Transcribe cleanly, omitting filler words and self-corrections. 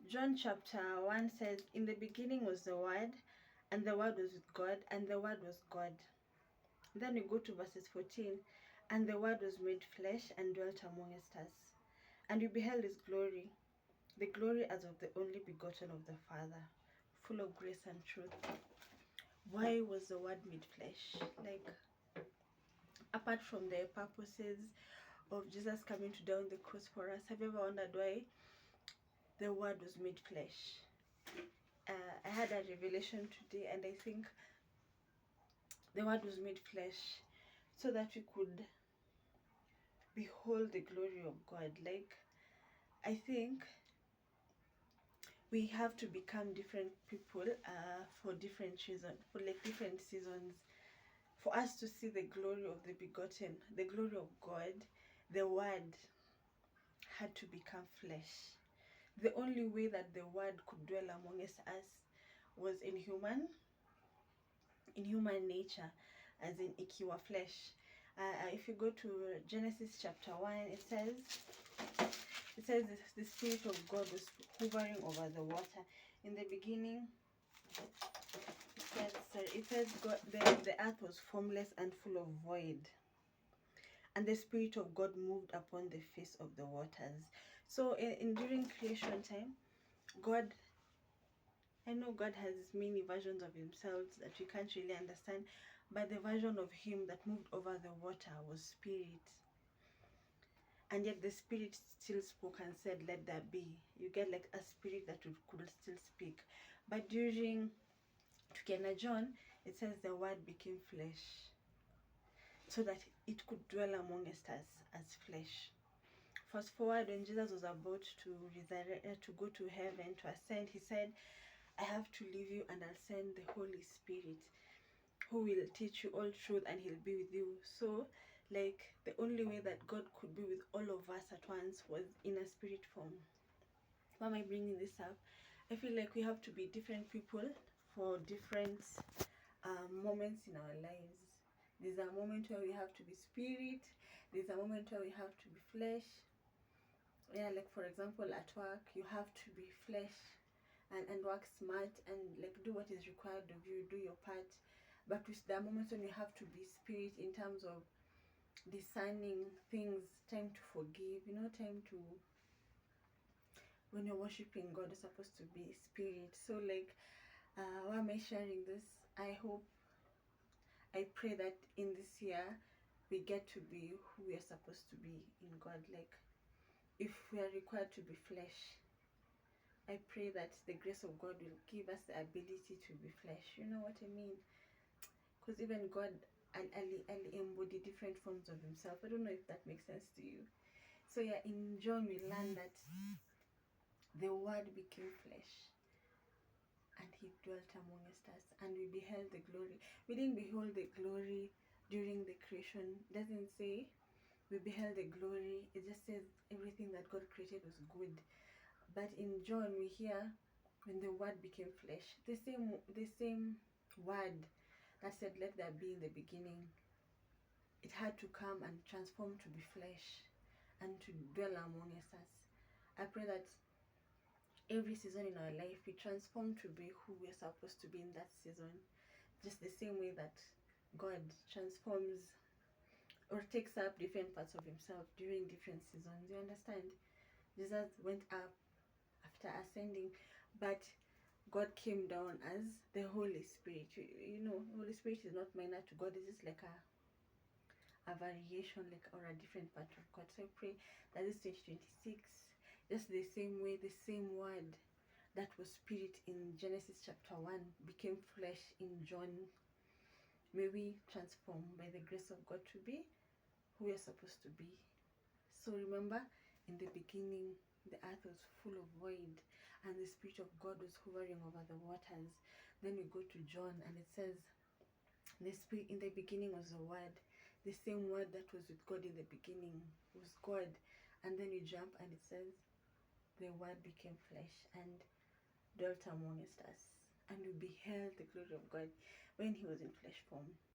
John chapter 1 says, "In the beginning was the Word, and the Word was with God, and the Word was God." Then we go to verses 14, "And the Word was made flesh and dwelt amongst us, and we beheld his glory, the glory as of the only begotten of the Father, full of grace and truth." Why was the Word made flesh? Like, apart from the purposes of Jesus coming to die on the cross for us, have you ever wondered why the Word was made flesh? I had a revelation today, and I think the Word was made flesh so that we could behold the glory of God. Like, I think we have to become different people for different reasons, for like different seasons, for us to see the glory of the begotten, the glory of God. The Word had to become flesh. The only way that the Word could dwell amongst us was in human nature, as in ikiwa flesh. If you go to Genesis chapter 1, it says the Spirit of God was hovering over the water. In the beginning, it says God, the earth was formless and full of void, and the Spirit of God moved upon the face of the waters. So during creation time, God, I know God has many versions of himself that we can't really understand, but the version of him that moved over the water was Spirit. And yet the Spirit still spoke and said, "Let there be." You get like a spirit that could still speak. But during Tukena John, it says the Word became flesh so that it could dwell amongst us as flesh. Fast forward, when Jesus was about to resurrect, to go to heaven, to ascend, he said, "I have to leave you, and I'll send the Holy Spirit, who will teach you all truth, and he'll be with you." So, like, the only way that God could be with all of us at once was in a spirit form. Why am I bringing this up? I feel like we have to be different people for different moments in our lives. There's a moment where we have to be spirit. There's a moment where we have to be flesh. Yeah, like for example, at work, you have to be flesh and work smart and like do what is required of you, do your part. But there are moments when you have to be spirit in terms of discerning things, time to forgive, time to, when you're worshiping God, you're supposed to be spirit. So like, why am I sharing this? I pray that in this year we get to be who we are supposed to be in God. Like, if we are required to be flesh, I pray that the grace of God will give us the ability to be flesh. You know what I mean? Because even God embody different forms of himself. I don't know if that makes sense to you. So yeah, in John we learn that the Word became flesh and he dwelt amongst us, and we beheld the glory. We didn't behold the glory during the creation. It doesn't say we beheld the glory. It just says everything that God created was good. But in John we hear when the Word became flesh, the same word that said, "Let there be" in the beginning, it had to come and transform to be flesh and to dwell amongst us. I pray that every season in our life we transform to be who we're supposed to be in that season, just the same way that God transforms or takes up different parts of himself during different seasons. You understand? Jesus went up after ascending, but God came down as the Holy Spirit. Holy Spirit is not minor to God. It's just like a variation, like, or a different part of God. So I pray that this 2026, just the same way, the same word that was spirit in Genesis chapter 1 became flesh in John. May we transform by the grace of God to be who we are supposed to be. So remember, in the beginning, the earth was full of void, and the Spirit of God was hovering over the waters. Then we go to John, and it says, "The Spirit in the beginning was the Word." The same word that was with God in the beginning was God. And then you jump, and it says, "The Word became flesh and dwelt amongst us, and we beheld the glory of God," when he was in flesh form.